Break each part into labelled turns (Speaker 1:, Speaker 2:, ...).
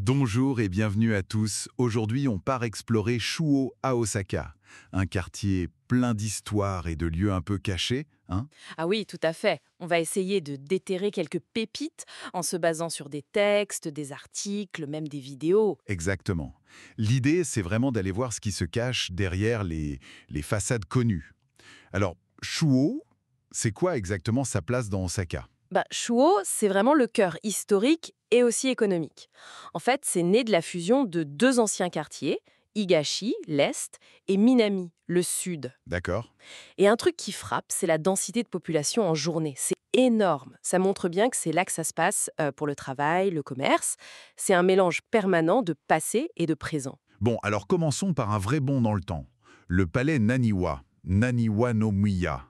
Speaker 1: Bonjour et bienvenue à tous. Aujourd'hui, on part explorer Shuo à Osaka, un quartier plein d'histoires et de lieux un peu cachés, hein.
Speaker 2: Ah oui, tout à fait. On va essayer de déterrer quelques pépites en se basant sur des textes, des articles, même des vidéos.
Speaker 1: Exactement. L'idée, c'est vraiment d'aller voir ce qui se cache derrière les façades connues. Alors, Shuo, c'est quoi exactement sa place dans Osaka?
Speaker 2: Shuo, c'est vraiment le cœur historique et aussi économique. En fait, c'est né de la fusion de deux anciens quartiers, Higashi, l'Est, et Minami, le Sud.
Speaker 1: D'accord.
Speaker 2: Et un truc qui frappe, c'est la densité de population en journée. C'est énorme. Ça montre bien que c'est là que ça se passe pour le travail, le commerce. C'est un mélange permanent de passé et de présent.
Speaker 1: Bon, alors commençons par un vrai bond dans le temps. Le palais Naniwa, Naniwa no Miya.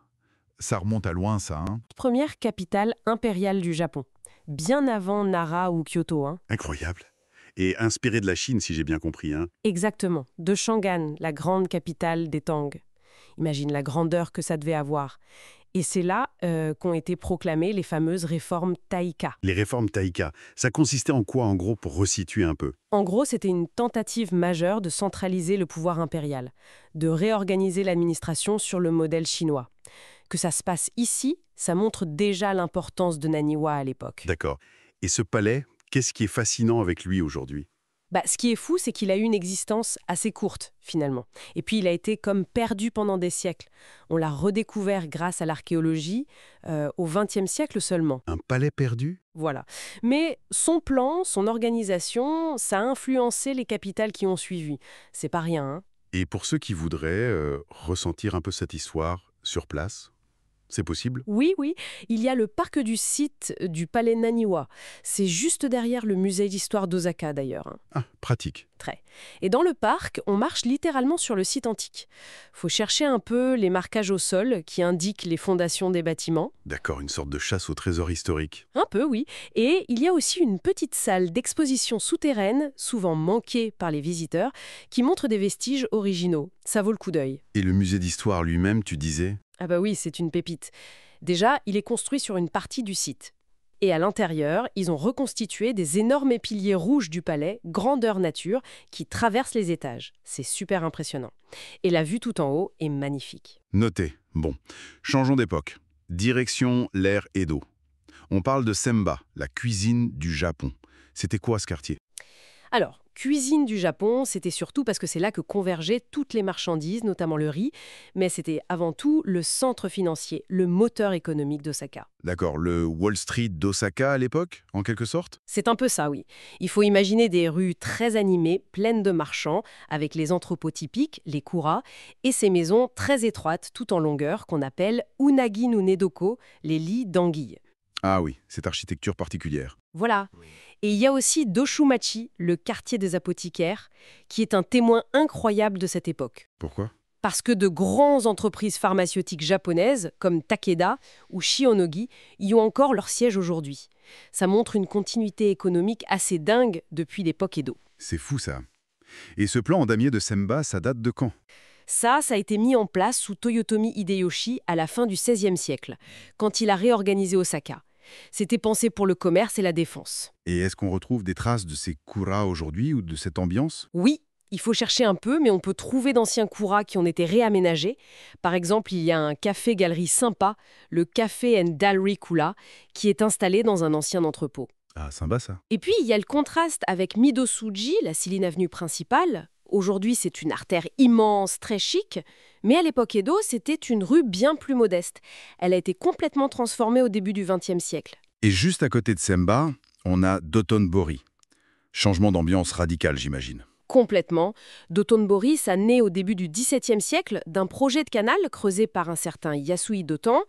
Speaker 1: Ça remonte à loin, ça, hein?
Speaker 2: Première capitale impériale du Japon. Bien avant Nara ou Kyoto, hein.
Speaker 3: Incroyable. Et inspiré de la Chine, si j'ai bien compris, hein.
Speaker 2: Exactement, de Chang'an, la grande capitale des Tang. Imagine la grandeur que ça devait avoir. Et c'est là qu'ont été proclamées les fameuses réformes Taika.
Speaker 3: Les réformes Taika, ça consistait en quoi, en gros, pour resituer un peu?
Speaker 2: En gros, c'était une tentative majeure de centraliser le pouvoir impérial, de réorganiser l'administration sur le modèle chinois. Que ça se passe ici, ça montre déjà l'importance de Naniwa à l'époque.
Speaker 3: D'accord. Et ce palais, qu'est-ce qui est fascinant avec lui aujourd'hui?
Speaker 2: Ce qui est fou, c'est qu'il a eu une existence assez courte, finalement. Et puis, il a été comme perdu pendant des siècles. On l'a redécouvert grâce à l'archéologie au XXe siècle seulement.
Speaker 3: Un palais perdu?
Speaker 2: Voilà. Mais son plan, son organisation, ça a influencé les capitales qui ont suivi. C'est pas rien, hein.
Speaker 3: Et pour ceux qui voudraient ressentir un peu cette histoire sur place, c'est possible?
Speaker 2: Oui, oui, il y a le parc du site du palais Naniwa. C'est juste derrière le musée d'histoire d'Osaka, d'ailleurs, hein.
Speaker 3: Ah, pratique.
Speaker 2: Très. Et dans le parc, on marche littéralement sur le site antique. Faut chercher un peu les marquages au sol qui indiquent les fondations des bâtiments.
Speaker 3: D'accord, une sorte de chasse au trésor historique.
Speaker 2: Un peu, oui. Et il y a aussi une petite salle d'exposition souterraine, souvent manquée par les visiteurs, qui montre des vestiges originaux. Ça vaut le coup d'œil.
Speaker 3: Et le musée d'histoire lui-même, tu disais?
Speaker 2: Ah bah oui, c'est une pépite. Déjà, il est construit sur une partie du site. Et à l'intérieur, ils ont reconstitué des énormes piliers rouges du palais, grandeur nature, qui traversent les étages. C'est super impressionnant. Et la vue tout en haut est magnifique.
Speaker 3: Noté. Bon, changeons d'époque. Direction l'ère Edo. On parle de Semba, la cuisine du Japon. C'était quoi ce quartier?
Speaker 2: Alors, cuisine du Japon, c'était surtout parce que c'est là que convergeaient toutes les marchandises, notamment le riz, mais c'était avant tout le centre financier, le moteur économique d'Osaka.
Speaker 3: D'accord, le Wall Street d'Osaka à l'époque, en quelque sorte?
Speaker 2: C'est un peu ça, oui. Il faut imaginer des rues très animées, pleines de marchands, avec les entrepôts typiques, les kuras, et ces maisons très étroites tout en longueur qu'on appelle unagi no nedoko, les lits d'anguilles.
Speaker 3: Ah oui, cette architecture particulière.
Speaker 2: Voilà. Et il y a aussi Doshumachi, le quartier des apothicaires, qui est un témoin incroyable de cette époque.
Speaker 3: Pourquoi?
Speaker 2: Parce que de grandes entreprises pharmaceutiques japonaises, comme Takeda ou Shionogi, y ont encore leur siège aujourd'hui. Ça montre une continuité économique assez dingue depuis l'époque Edo.
Speaker 3: C'est fou ça. Et ce plan en damier de Semba, ça date de quand?
Speaker 2: Ça a été mis en place sous Toyotomi Hideyoshi à la fin du XVIe siècle, quand il a réorganisé Osaka. C'était pensé pour le commerce et la défense.
Speaker 3: Et est-ce qu'on retrouve des traces de ces kuras aujourd'hui ou de cette ambiance?
Speaker 2: Oui, il faut chercher un peu, mais on peut trouver d'anciens kuras qui ont été réaménagés. Par exemple, il y a un café-galerie sympa, le Café Dalry Kula, qui est installé dans un ancien entrepôt.
Speaker 3: Ah, sympa ça.
Speaker 2: Et puis, il y a le contraste avec Midosuji, la Silline Avenue principale. Aujourd'hui, c'est une artère immense, très chic, mais à l'époque Edo, c'était une rue bien plus modeste. Elle a été complètement transformée au début du XXe siècle.
Speaker 3: Et juste à côté de Semba, on a Dotonbori. Changement d'ambiance radical, j'imagine.
Speaker 2: Complètement. Dotonbori, ça naît au début du XVIIe siècle d'un projet de canal creusé par un certain Yasui Doton,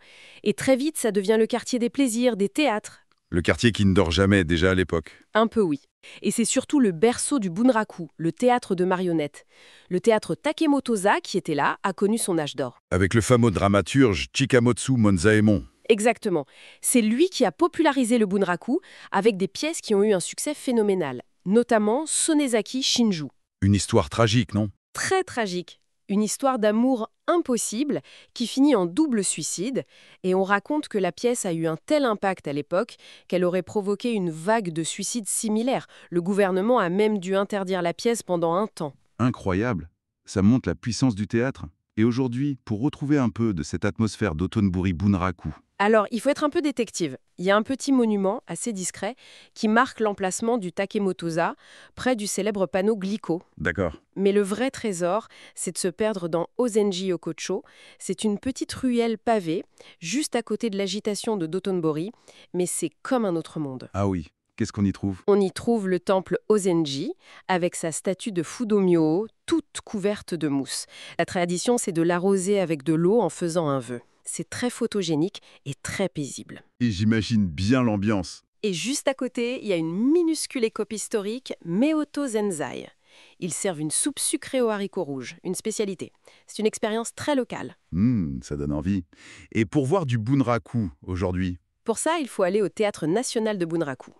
Speaker 2: et très vite, ça devient le quartier des plaisirs, des théâtres.
Speaker 3: Le quartier qui ne dort jamais déjà à l'époque.
Speaker 2: Un peu oui. Et c'est surtout le berceau du bunraku, le théâtre de marionnettes. Le théâtre Takemotoza, qui était là, a connu son âge d'or.
Speaker 3: Avec le fameux dramaturge Chikamotsu Monzaemon.
Speaker 2: Exactement. C'est lui qui a popularisé le bunraku avec des pièces qui ont eu un succès phénoménal, notamment Sonezaki Shinju.
Speaker 3: Une histoire tragique, non?
Speaker 2: Très tragique. Une histoire d'amour impossible qui finit en double suicide, et on raconte que la pièce a eu un tel impact à l'époque qu'elle aurait provoqué une vague de suicides similaires. Le gouvernement a même dû interdire la pièce pendant un temps.
Speaker 3: Incroyable. Ça montre la puissance du théâtre. Et aujourd'hui, pour retrouver un peu de cette atmosphère d'Otonbori-Bunraku,
Speaker 2: Alors, il faut être un peu détective. Il y a un petit monument assez discret qui marque l'emplacement du Takemotoza, près du célèbre panneau Glico.
Speaker 3: d'accord.
Speaker 2: Mais le vrai trésor, c'est de se perdre dans Ozenji Okocho. C'est une petite ruelle pavée, juste à côté de l'agitation de Dotonbori, mais c'est comme un autre monde.
Speaker 3: Ah oui, qu'est-ce qu'on y trouve?
Speaker 2: On y trouve le temple Ozenji, avec sa statue de Fudomyo, toute couverte de mousse. La tradition, c'est de l'arroser avec de l'eau en faisant un vœu. C'est très photogénique et très paisible.
Speaker 3: Et j'imagine bien l'ambiance.
Speaker 2: Et juste à côté, il y a une minuscule écope historique, Meoto Zenzai. Ils servent une soupe sucrée aux haricots rouges, une spécialité. C'est une expérience très locale.
Speaker 3: Ça donne envie. Et pour voir du Bunraku aujourd'hui,
Speaker 2: Pour ça, il faut aller au Théâtre national de Bunraku.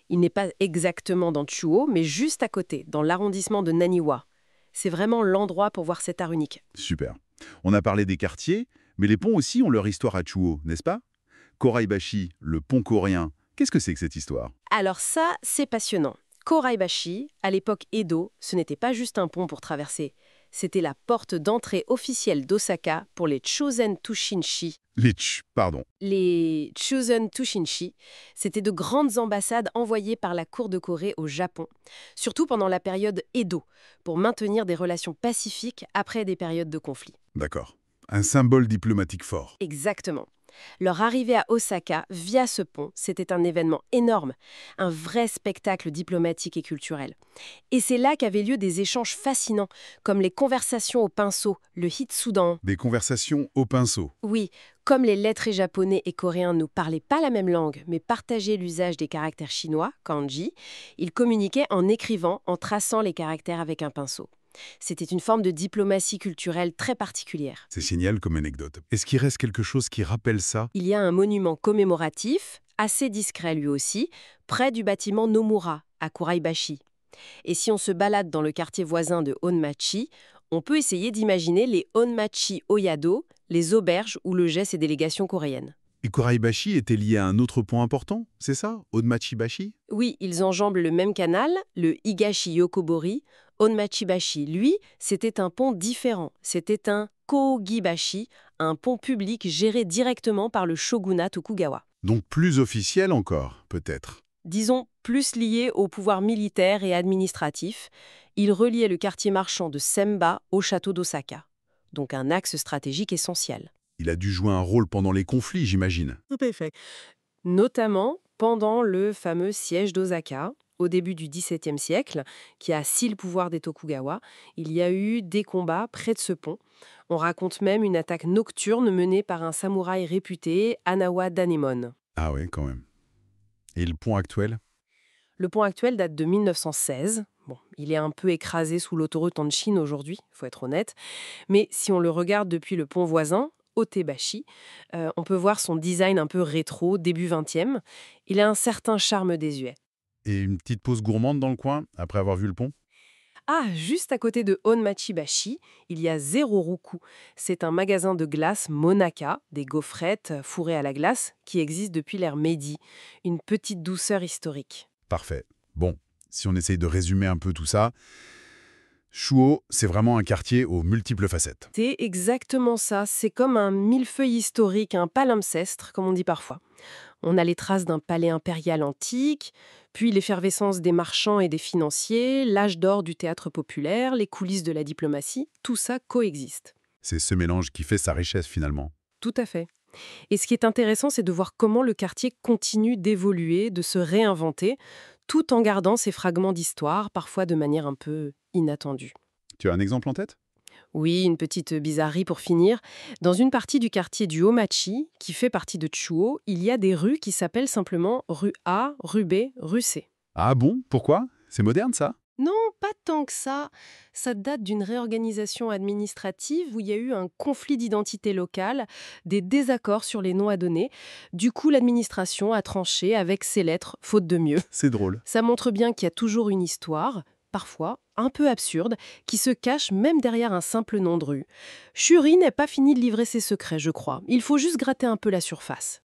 Speaker 2: Il n'est pas exactement dans Chuo, mais juste à côté, dans l'arrondissement de Naniwa. C'est vraiment l'endroit pour voir cet art unique.
Speaker 3: super. On a parlé des quartiers, mais les ponts aussi ont leur histoire à Chuo, n'est-ce pas? Koraibashi, le pont coréen, qu'est-ce que c'est que cette histoire?
Speaker 2: Alors ça, c'est passionnant. Koraibashi, à l'époque Edo, ce n'était pas juste un pont pour traverser. C'était la porte d'entrée officielle d'Osaka pour les Chosen Tushinshi.
Speaker 3: Pardon.
Speaker 2: Les Chosen Tushinshi, c'était de grandes ambassades envoyées par la cour de Corée au Japon, surtout pendant la période Edo, pour maintenir des relations pacifiques après des périodes de conflit.
Speaker 3: D'accord. Un symbole diplomatique fort.
Speaker 2: Exactement. Leur arrivée à Osaka via ce pont, c'était un événement énorme, un vrai spectacle diplomatique et culturel. Et c'est là qu'avaient lieu des échanges fascinants, comme les conversations au pinceau, le hitsudan.
Speaker 3: Des conversations au pinceau.
Speaker 2: Oui, comme les lettrés japonais et coréens ne parlaient pas la même langue, mais partageaient l'usage des caractères chinois, kanji, ils communiquaient en écrivant, en traçant les caractères avec un pinceau. C'était une forme de diplomatie culturelle très particulière.
Speaker 3: C'est génial comme anecdote. Est-ce qu'il reste quelque chose qui rappelle ça?
Speaker 2: Il y a un monument commémoratif, assez discret lui aussi, près du bâtiment Nomura, à Kuraibashi. Et si on se balade dans le quartier voisin de Honmachi, on peut essayer d'imaginer les Honmachi Oyado, les auberges où logeaient ces délégations coréennes.
Speaker 3: Et Koraibashi était lié à un autre pont important, c'est ça? Onmachibashi?
Speaker 2: Oui, ils enjambent le même canal, le Higashi Yokobori. Honmachibashi, lui, c'était un pont différent. C'était un Kōgibashi, un pont public géré directement par le shogunat Tokugawa.
Speaker 3: Donc plus officiel encore, peut-être.
Speaker 2: Disons plus lié au pouvoir militaire et administratif. Il reliait le quartier marchand de Semba au château d'Osaka. Donc un axe stratégique essentiel.
Speaker 3: Il a dû jouer un rôle pendant les conflits, j'imagine.
Speaker 2: Tout à fait. Notamment pendant le fameux siège d'Osaka, au début du XVIIe siècle, qui a scié le pouvoir des Tokugawa. Il y a eu des combats près de ce pont. On raconte même une attaque nocturne menée par un samouraï réputé, Anawa Danemon.
Speaker 3: Ah ouais, quand même. Et le pont actuel?
Speaker 2: Le pont actuel date de 1916. Bon, il est un peu écrasé sous l'autoroute en Chine aujourd'hui, il faut être honnête. Mais si on le regarde depuis le pont voisin, Otebashi, on peut voir son design un peu rétro, début 20e. Il a un certain charme désuet.
Speaker 3: Et une petite pause gourmande dans le coin, après avoir vu le pont?
Speaker 2: Ah, juste à côté de Honmachibashi, il y a Zeroroku. C'est un magasin de glace Monaka, des gaufrettes fourrées à la glace, qui existe depuis l'ère Meiji. Une petite douceur historique.
Speaker 3: Parfait. Bon, si on essaye de résumer un peu tout ça, Chuo, c'est vraiment un quartier aux multiples facettes.
Speaker 2: C'est exactement ça. C'est comme un millefeuille historique, un palimpsestre, comme on dit parfois. On a les traces d'un palais impérial antique, puis l'effervescence des marchands et des financiers, l'âge d'or du théâtre populaire, les coulisses de la diplomatie, tout ça coexiste.
Speaker 3: C'est ce mélange qui fait sa richesse finalement.
Speaker 2: Tout à fait. Et ce qui est intéressant, c'est de voir comment le quartier continue d'évoluer, de se réinventer, tout en gardant ses fragments d'histoire, parfois de manière un peu inattendue.
Speaker 3: Tu as un exemple en tête?
Speaker 2: Oui, une petite bizarrerie pour finir. Dans une partie du quartier du Homachi, qui fait partie de Chuo, il y a des rues qui s'appellent simplement rue A, rue B, rue C.
Speaker 3: Ah bon? Pourquoi? C'est moderne ça?
Speaker 2: Non, pas tant que ça. Ça date d'une réorganisation administrative où il y a eu un conflit d'identité locale, des désaccords sur les noms à donner. Du coup, l'administration a tranché avec ses lettres, faute de mieux.
Speaker 3: C'est drôle.
Speaker 2: Ça montre bien qu'il y a toujours une histoire, parfois un peu absurde qui se cache même derrière un simple nom de rue. Shuri n'est pas fini de livrer ses secrets, je crois. Il faut juste gratter un peu la surface.